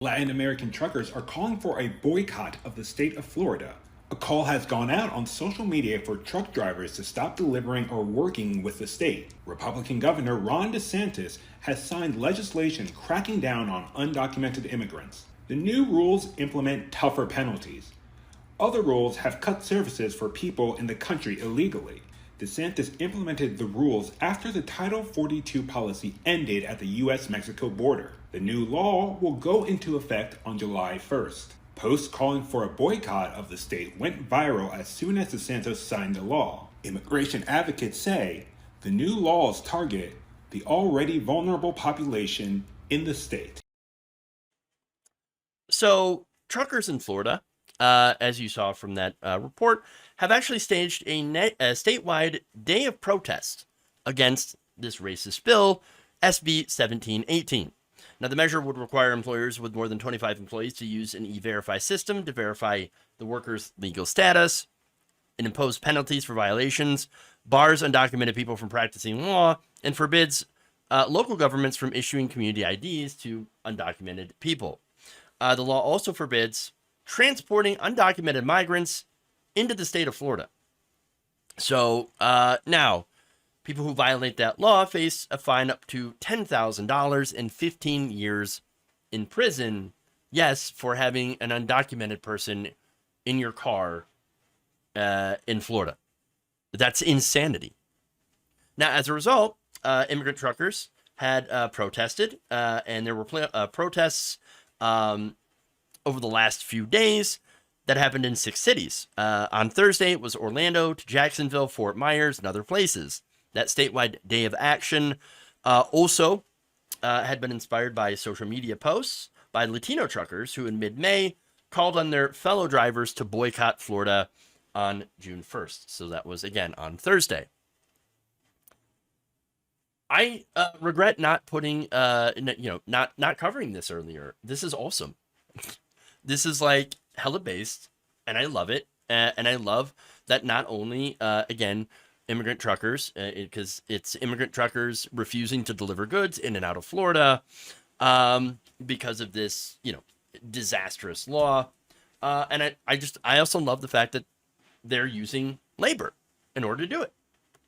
Latin American truckers are calling for a boycott of the state of Florida. A call has gone out on social media for truck drivers to stop delivering or working with the state. Republican Governor Ron DeSantis has signed legislation cracking down on undocumented immigrants. The new rules implement tougher penalties. Other rules have cut services for people in the country illegally. DeSantis implemented the rules after the Title 42 policy ended at the U.S.-Mexico border. The new law will go into effect on July 1st. Posts calling for a boycott of the state went viral as soon as DeSantis signed the law. Immigration advocates say the new laws target the already vulnerable population in the state. So, truckers in Florida, as you saw from that report, have actually staged a statewide day of protest against this racist bill, SB 1718. Now, the measure would require employers with more than 25 employees to use an e-verify system to verify the worker's legal status and impose penalties for violations, bars undocumented people from practicing law, and forbids local governments from issuing community IDs to undocumented people. The law also forbids transporting undocumented migrants into the state of Florida. So now, people who violate that law face a fine up to $10,000 and 15 years in prison. Yes, for having an undocumented person in your car in Florida. That's insanity. Now, as a result, immigrant truckers had protested, and there were protests over the last few days that happened in 6 cities. On Thursday, it was Orlando to Jacksonville, Fort Myers, and other places. That statewide day of action also had been inspired by social media posts by Latino truckers who in mid-May called on their fellow drivers to boycott Florida on June 1st. So that was, again, on Thursday. I regret not putting, not covering this earlier. This is awesome. This is like hella based, and I love it. And I love that not only, again, immigrant truckers, because it's immigrant truckers refusing to deliver goods in and out of Florida because of this, disastrous law. And I also love the fact that they're using labor in order to do it,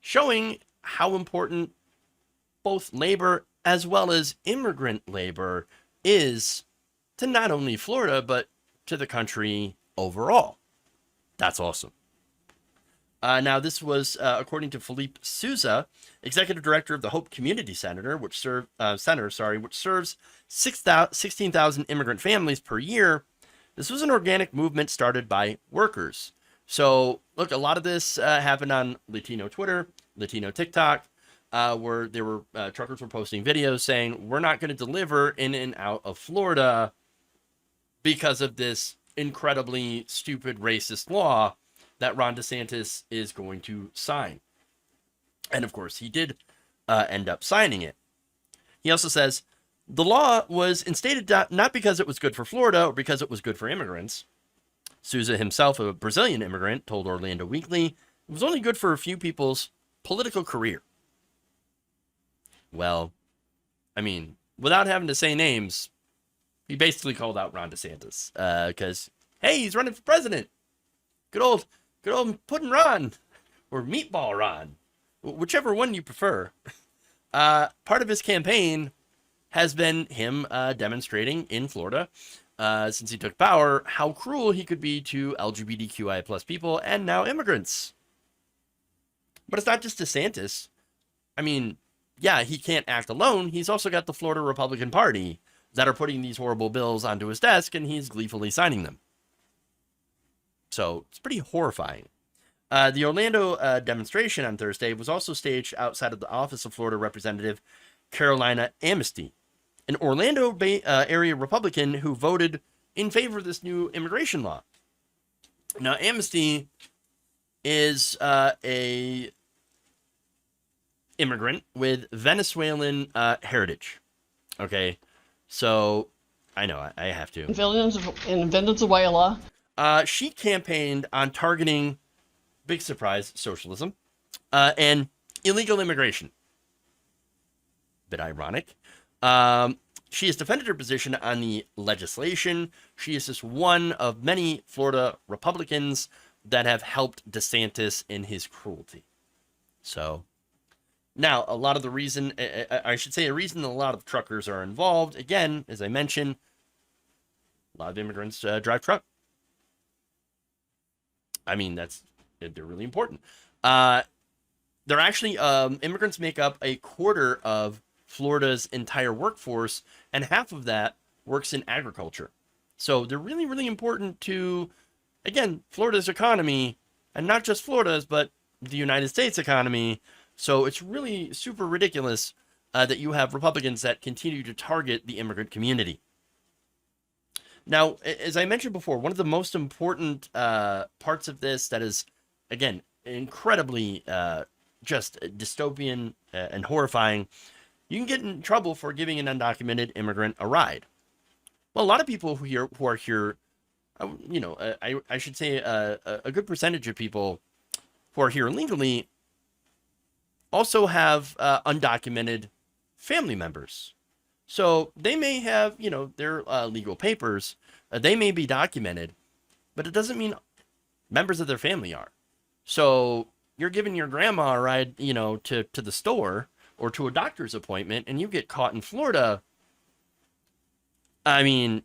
showing how important both labor as well as immigrant labor is to not only Florida, but to the country overall. That's awesome. Now, this was according to Philippe Souza, executive director of the Hope Community Center, which serves 16,000 immigrant families per year. This was an organic movement started by workers. So, look, a lot of this happened on Latino Twitter, Latino TikTok, where there were truckers were posting videos saying, we're not going to deliver in and out of Florida because of this incredibly stupid racist law that Ron DeSantis is going to sign. And of course, he did end up signing it. He also says, the law was instated not because it was good for Florida or because it was good for immigrants. Souza himself, a Brazilian immigrant, told Orlando Weekly, it was only good for a few people's political career. Well, I mean, without having to say names, he basically called out Ron DeSantis because, hey, he's running for president. Good old Puddin' Ron or Meatball Ron, whichever one you prefer. Part of his campaign has been him demonstrating in Florida since he took power how cruel he could be to LGBTQI plus people and now immigrants. But it's not just DeSantis. I mean, yeah, he can't act alone. He's also got the Florida Republican Party that are putting these horrible bills onto his desk, and he's gleefully signing them. So it's pretty horrifying. The Orlando demonstration on Thursday was also staged outside of the office of Florida Representative Carolina Amnesty, an Orlando Bay area Republican who voted in favor of this new immigration law. Now, Amnesty is a immigrant with Venezuelan heritage. Okay, so I know I have to. In Venezuela. She campaigned on targeting, big surprise, socialism, and illegal immigration. Bit ironic. She has defended her position on the legislation. She is just one of many Florida Republicans that have helped DeSantis in his cruelty. So now, a lot of the reason, I should say, a reason a lot of truckers are involved, again, as I mentioned, a lot of immigrants drive truck. I mean, they're really important. They're actually, immigrants make up a quarter of Florida's entire workforce, and half of that works in agriculture. So they're really, really important to, again, Florida's economy, and not just Florida's, but the United States economy. So it's really super ridiculous that you have Republicans that continue to target the immigrant community. Now, as I mentioned before, one of the most important parts of this that is, again, incredibly just dystopian and horrifying, you can get in trouble for giving an undocumented immigrant a ride. Well, a lot of people who are here, I should say a good percentage of people who are here illegally also have undocumented family members. So they may have, their legal papers. They may be documented, but it doesn't mean members of their family are. So you're giving your grandma a ride, to the store or to a doctor's appointment, and you get caught in Florida. I mean,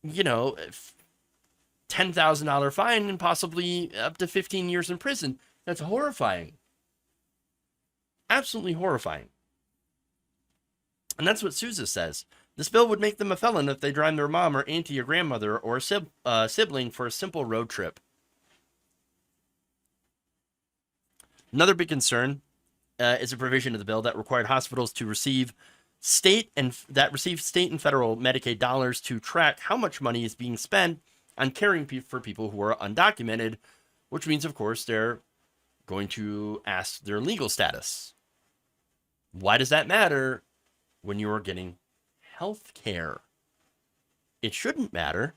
$10,000 fine and possibly up to 15 years in prison. That's horrifying. Absolutely horrifying. And that's what Sousa says. This bill would make them a felon if they drive their mom or auntie or grandmother or a sibling for a simple road trip. Another big concern is a provision of the bill that required hospitals to receive state and federal Medicaid dollars to track how much money is being spent on caring for people who are undocumented, which means, of course, they're going to ask their legal status. Why does that matter when you are getting health care? It shouldn't matter,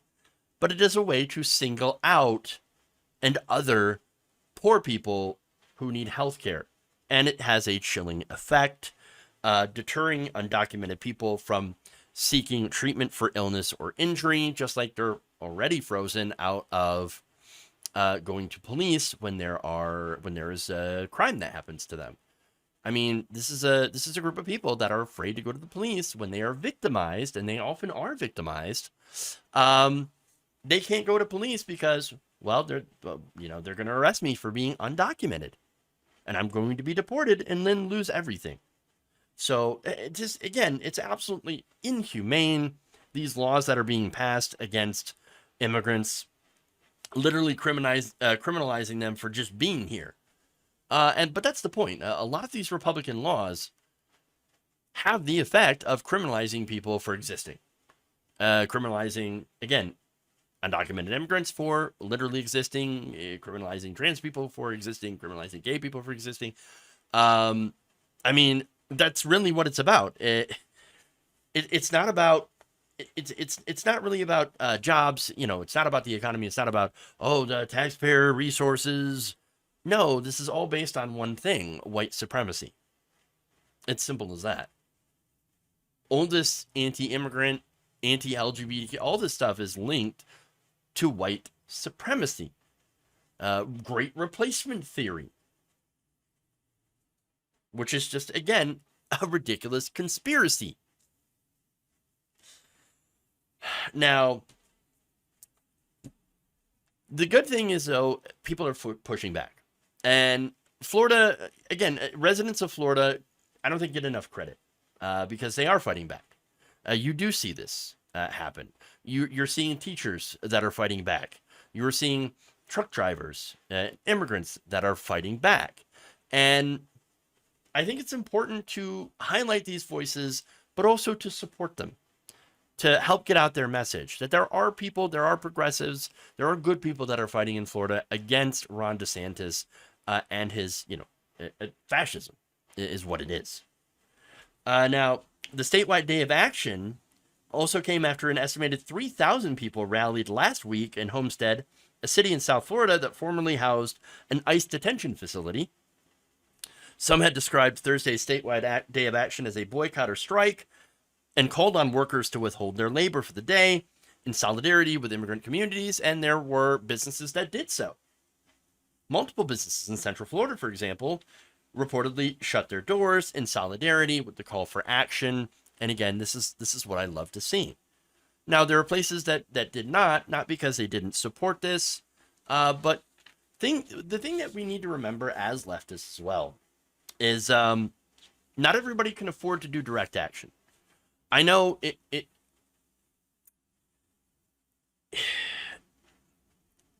but it is a way to single out and other poor people who need health care. And it has a chilling effect, deterring undocumented people from seeking treatment for illness or injury, just like they're already frozen out of going to police when there is a crime that happens to them. I mean, this is a group of people that are afraid to go to the police when they are victimized, and they often are victimized. They can't go to police because, well, they're going to arrest me for being undocumented, and I'm going to be deported and then lose everything. So it's absolutely inhumane. These laws that are being passed against immigrants, literally criminalizing them for just being here. But that's the point. A lot of these Republican laws have the effect of criminalizing people for existing. Criminalizing, again, undocumented immigrants for literally existing, criminalizing trans people for existing, criminalizing gay people for existing. I mean, that's really what it's about. It's not about. It's not really about jobs. It's not about the economy. It's not about the taxpayer resources. No, this is all based on one thing: white supremacy. It's simple as that. All this anti-immigrant, anti-LGBTQ, all this stuff is linked to white supremacy. Great replacement theory. Which is just, again, a ridiculous conspiracy. Now, the good thing is, though, people are pushing back. And Florida, again, residents of Florida, I don't think get enough credit because they are fighting back. You do see this happen. You're seeing teachers that are fighting back. You're seeing truck drivers, immigrants that are fighting back. And I think it's important to highlight these voices, but also to support them, to help get out their message that there are people, there are progressives, there are good people that are fighting in Florida against Ron DeSantis and his, fascism is what it is. Now, the statewide day of action also came after an estimated 3,000 people rallied last week in Homestead, a city in South Florida that formerly housed an ICE detention facility. Some had described Thursday's statewide day of action as a boycott or strike. and called on workers to withhold their labor for the day in solidarity with immigrant communities, and there were businesses that did so. Multiple businesses in Central Florida, for example, reportedly shut their doors in solidarity with the call for action. And again, this is what I love to see. Now, there are places that did not because they didn't support this, but the thing that we need to remember as leftists as well is not everybody can afford to do direct action. I know it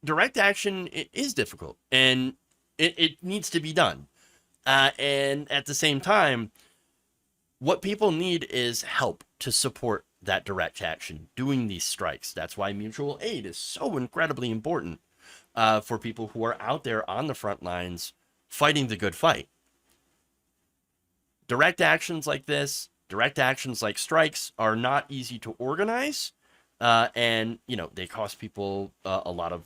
direct action is difficult, and it needs to be done. And at the same time, what people need is help to support that direct action, doing these strikes. That's why mutual aid is so incredibly important for people who are out there on the front lines fighting the good fight. Direct actions like this, direct actions like strikes, are not easy to organize. And, they cost people a lot of,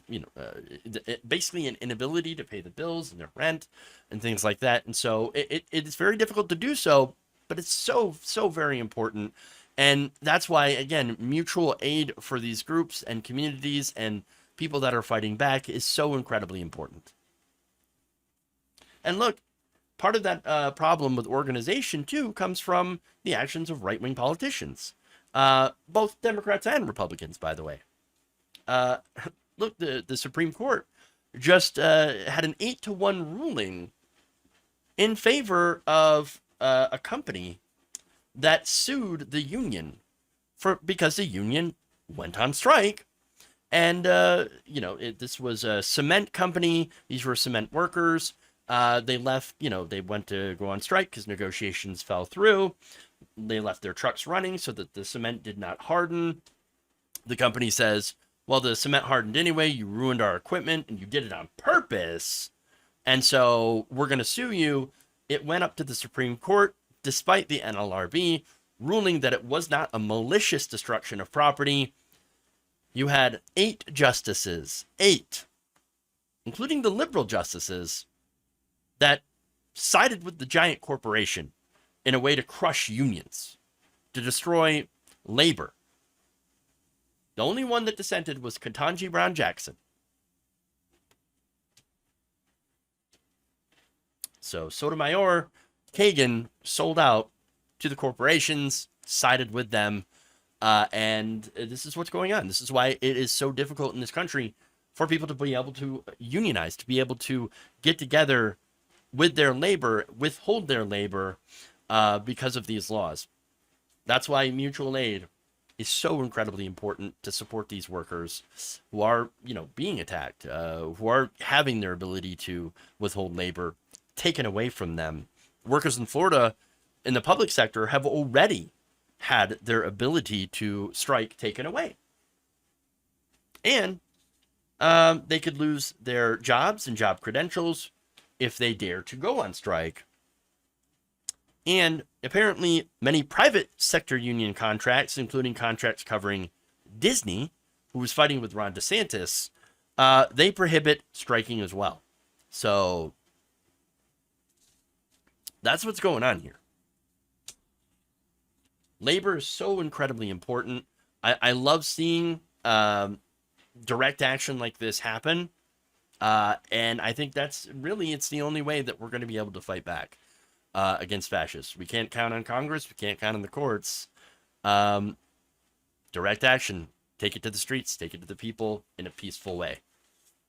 basically an inability to pay the bills and their rent and things like that. And so it is very difficult to do so, but it's so, so very important. And that's why, again, mutual aid for these groups and communities and people that are fighting back is so incredibly important. And look, part of that problem with organization, too, comes from the actions of right-wing politicians. Both Democrats and Republicans, by the way. Look, the Supreme Court just had an 8-1 ruling in favor of a company that sued the union because the union went on strike. And, this was a cement company. These were cement workers. They left, they went to go on strike because negotiations fell through. They left their trucks running so that the cement did not harden. The company says, well, the cement hardened anyway. You ruined our equipment and you did it on purpose. And so we're going to sue you. It went up to the Supreme Court, despite the NLRB ruling that it was not a malicious destruction of property. You had 8 justices, 8, including the liberal justices, that sided with the giant corporation in a way to crush unions, to destroy labor. The only one that dissented was Ketanji Brown Jackson. So Sotomayor, Kagan sold out to the corporations, sided with them, and this is what's going on. This is why it is so difficult in this country for people to be able to unionize, to be able to get together with their labor, withhold their labor, because of these laws. That's why mutual aid is so incredibly important to support these workers who are, being attacked, who are having their ability to withhold labor taken away from them. Workers in Florida in the public sector have already had their ability to strike taken away. And they could lose their jobs and job credentials if they dare to go on strike. And apparently many private sector union contracts, including contracts covering Disney, who was fighting with Ron DeSantis, they prohibit striking as well. So that's what's going on here. Labor is so incredibly important. I love seeing direct action like this happen. And I think it's the only way that we're going to be able to fight back against fascists. We can't count on Congress. We can't count on the courts. Direct action. Take it to the streets. Take it to the people in a peaceful way.